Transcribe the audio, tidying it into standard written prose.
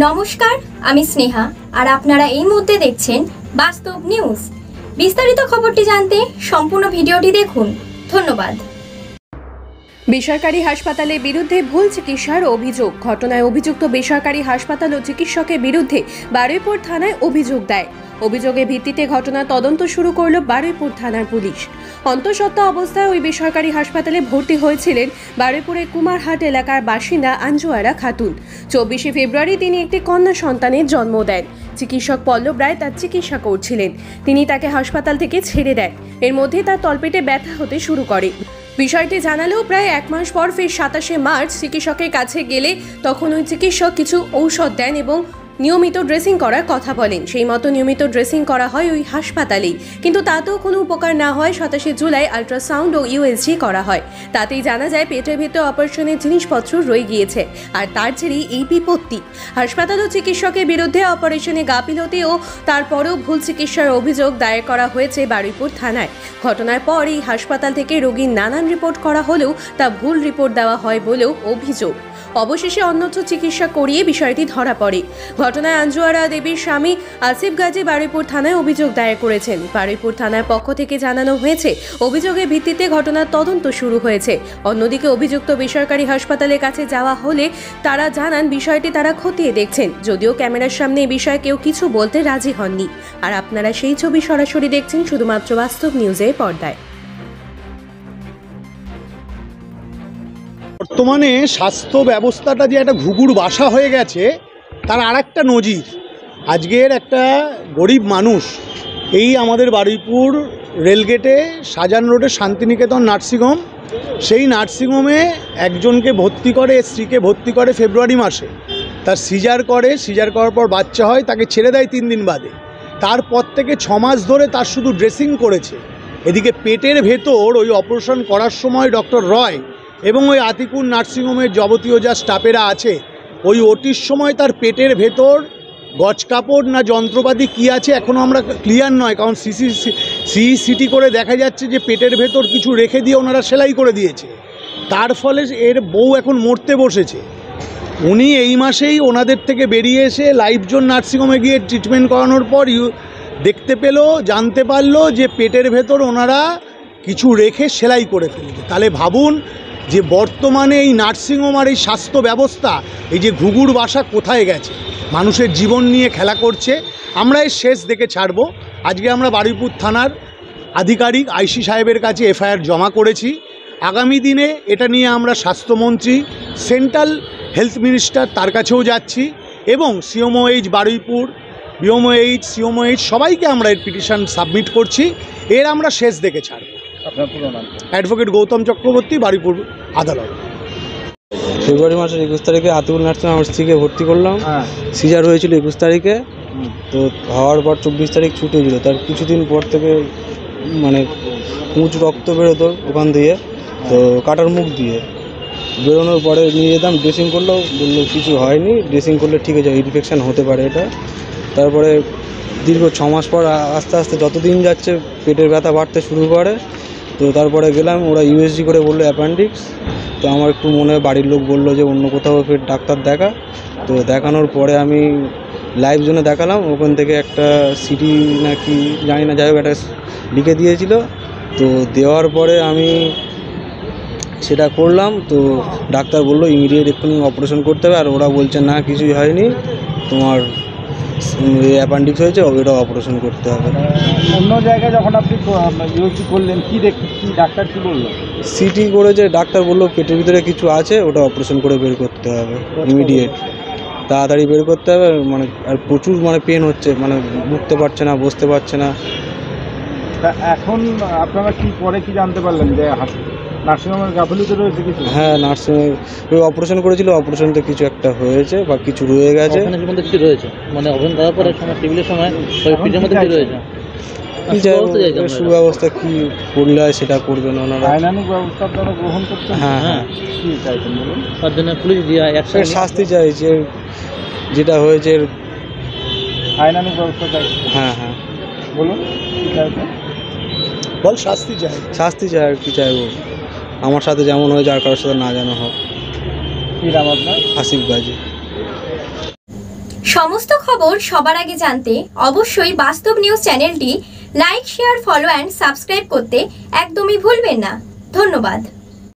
নমস্কার, আমি স্নেহা আর আপনারা এই মুহূর্তে দেখছেন বাস্তব নিউজ। বিস্তারিত খবরটি জানতে সম্পূর্ণ ভিডিওটি দেখুন। ধন্যবাদ। বেসরকারি হাসপাতালের বিরুদ্ধে ভুল চিকিৎসার অভিযোগ। ঘটনায় অভিযুক্ত বেসরকারি হাসপাতাল ও চিকিৎসকের বিরুদ্ধে বারুইপুর থানায় অভিযোগ দেয়। অভিযোগের ভিত্তিতে ঘটনার তদন্ত শুরু করল বারুইপুর থানার পুলিশ। অন্তঃসত্ত্বা অবস্থায় ওই বেসরকারি হাসপাতালে ভর্তি হয়েছিলেন বারুইপুরের কুমারহাট এলাকার বাসিন্দা আঞ্জুয়ারা খাতুন। 24শে ফেব্রুয়ারি তিনি একটি কন্যা সন্তানের জন্ম দেন। চিকিৎসক পল্লব রায় তার চিকিৎসা করছিলেন। তিনি তাকে হাসপাতাল থেকে ছেড়ে দেন। এর মধ্যে তার তলপেটে ব্যথা হতে শুরু করে। বিষয়টি জানালেও প্রায় এক মাস পর ফের 27শে মার্চ চিকিৎসকের কাছে গেলে তখন ওই চিকিৎসক কিছু ঔষধ দেন এবং নিয়মিত ড্রেসিং করার কথা বলেন। সেই মতো নিয়মিত ড্রেসিং করা হয় ওই হাসপাতালেই, কিন্তু তাতেও কোনো উপকার না হয় 27শে জুলাই আল্ট্রাসাউন্ড ও ইউএসজি করা হয়। তাতেই জানা যায় পেটের ভেতর অপারেশনের জিনিসপত্র রয়ে গিয়েছে, আর তার জেরেই এই বিপত্তি। হাসপাতাল ও চিকিৎসকের বিরুদ্ধে অপারেশনে গাফিলতি ও তারপরেও ভুল চিকিৎসার অভিযোগ দায়ের করা হয়েছে বারুইপুর থানায়। ঘটনার পর এই হাসপাতাল থেকে রোগীর নানান রিপোর্ট করা হলেও তা ভুল রিপোর্ট দেওয়া হয় বলেও অভিযোগ। অবশেষে অন্যত্র চিকিৎসা করিয়ে বিষয়টি ধরা পড়ে। ঘটনায় আঞ্জুয়ারা দেবীর স্বামী আসিফ গাজী বারুইপুর থানায় অভিযোগ দায়ের করেছেন। বারুইপুর থানার পক্ষ থেকে জানানো হয়েছে, অভিযোগের ভিত্তিতে ঘটনার তদন্ত শুরু হয়েছে। অন্যদিকে অভিযুক্ত বেসরকারি হাসপাতালের কাছে যাওয়া হলে তারা জানান বিষয়টি তারা খতিয়ে দেখছেন, যদিও ক্যামেরার সামনে এই বিষয়ে কেউ কিছু বলতে রাজি হননি। আর আপনারা সেই ছবি সরাসরি দেখছেন শুধুমাত্র বাস্তব নিউজের পর্দায়। বর্তমানে স্বাস্থ্য ব্যবস্থাটা যে একটা ঘুঘুর বাসা হয়ে গেছে, তার আরেকটা নজির আজকের একটা গরিব মানুষ এই আমাদের বারুইপুর রেলগেটে শাহজাহান রোডে শান্তিনিকেতন নার্সিংহোম, সেই নার্সিংহোমে একজনকে ভর্তি করে, স্ত্রীকে ভর্তি করে ফেব্রুয়ারি মাসে। তার সিজার করার পর বাচ্চা হয়, তাকে ছেড়ে দেয় 3 দিন বাদে। তারপর থেকে 6 মাস ধরে তার শুধু ড্রেসিং করেছে। এদিকে পেটের ভেতর ওই অপারেশন করার সময় ডক্টর রয় এবং ওই আতিকুর নার্সিংহোমের যাবতীয় যা স্টাফেরা আছে, ওই ওটির সময় তার পেটের ভেতর গজ কাপড় না যন্ত্রপাতি কী আছে এখনও আমরা ক্লিয়ার নয়, কারণ সিটি করে দেখা যাচ্ছে যে পেটের ভেতর কিছু রেখে দিয়ে ওনারা সেলাই করে দিয়েছে। তার ফলে এর বউ এখন মরতে বসেছে। উনি এই মাসেই ওনাদের থেকে বেরিয়ে এসে লাইফজোন নার্সিংহোমে গিয়ে ট্রিটমেন্ট করানোর পর জানতে পারলো যে পেটের ভেতর ওনারা কিছু রেখে সেলাই করে ফেলেছে। তাহলে ভাবুন যে বর্তমানে এই নার্সিংহোম আর এই স্বাস্থ্য ব্যবস্থা, এই যে ঘুঘুর বাসা কোথায় গেছে, মানুষের জীবন নিয়ে খেলা করছে। আমরা এর শেষ দেখে ছাড়ব। আজকে আমরা বারুইপুর থানার আধিকারিক আইসি সাহেবের কাছে এফআইআর জমা করেছি। আগামী দিনে এটা নিয়ে আমরা স্বাস্থ্যমন্ত্রী, সেন্ট্রাল হেলথ মিনিস্টার তার কাছেও যাচ্ছি এবং সিওমওএইচ বারুইপুর, বিওমওএইচ, সিওমওএইচ সবাইকে আমরা এর পিটিশন সাবমিট করছি। এর আমরা শেষ দেখে ছাড়ব। আপনার পুরো নাম? অ্যাডভোকেট গৌতম চক্রবর্তী, বারুইপুর আদালত। ফেব্রুয়ারি মাসের 21 তারিখে আতিকুর নার্সিং আমার স্ত্রীকে ভর্তি করলাম। সিজার হয়েছিল 21 তারিখে, তো হওয়ার পর 24 তারিখ ছুটি ছিল। তার কিছুদিন পর থেকে মানে প্রচুর রক্ত বেরোতো ওখান দিয়ে, তো কাটার মুখ দিয়ে বেরোনোর পরে নিয়ে যেতাম, ড্রেসিং করলো, বললো কিছু হয়নি, ড্রেসিং করলে ঠিক আছে, ইনফেকশান হতে পারে এটা। তারপরে দীর্ঘ 6 মাস পর আস্তে আস্তে যতদিন যাচ্ছে পেটের ব্যথা বাড়তে শুরু করে। তো তারপরে গেলাম, ওরা ইউএসজি করে বললো অ্যাপেন্ডিক্স। তো আমার একটু মনে বাড়ির লোক বললো যে অন্য কোথাও ফের ডাক্তার দেখা। তো দেখানোর পরে আমি লাইফজোনে দেখালাম, ওখান থেকে একটা সিটি নাকি জানি না, যাই হোক একটা লিখে দিয়েছিল। তো দেওয়ার পরে আমি সেটা করলাম। তো ডাক্তার বললো ইমিডিয়েট এক্ষুনি অপারেশন করতে হবে, আর ওরা বলছে না কিছুই হয়নি, তোমার অ্যাপেন্ডিক্স হয়েছে, ওটা অপারেশন করতে হবে। অন্য জায়গায় যখন আপনি ইউএসজি করলেন, কি ডাক্তার কী বললো? সিটি করেছে, ডাক্তার বললো পেটের ভিতরে কিছু আছে, ওটা অপারেশন করে বের করতে হবে, ইমিডিয়েট তাড়াতাড়ি বের করতে হবে। মানে আর প্রচুর পেন হচ্ছে, উঠতে পারছে না, বসতে পারছে না। তা এখন আপনারা কি জানতে পারলেন যে নার্সিংহোমের গাফিলতি রয়েছে কিছু? হ্যাঁ, নার্সিংহোমে ওই অপারেশন করেছিল, অপারেশনতে কিছু একটা হয়েছে বা কিছু রয়ে গেছে। কিছু রয়েছে অপারেশন করার পরে টেবিলের সময় রয়েছে। সুব্যবস্থা কি করলে হয় সেটা করবেন ওনারা। আইনানুগ ব্যবস্থা আপনারা গ্রহণ করছেন? হ্যাঁ হ্যাঁ। কি চাইছেন বলুন? তার জন্য পুলিশ শাস্তি চাইছে, যেটা হয়েছে আইনানুগ ব্যবস্থা চাইছে। হ্যাঁ হ্যাঁ, বলুন কি চাইছেন? বল শাস্তি চাই। শাস্তি চাই, আর কি চাইবো, আমার সাথে যেমন হয়েছে আর কারোর সাথে না যেন হোক। কী নাম আপনার? আসিফ গাজী। সমস্ত খবর সবার আগে জানতে অবশ্যই বাস্তব নিউজ চ্যানেলটি like, share, follow and subscribe করতে একদমই ভুলবেন না। ধন্যবাদ।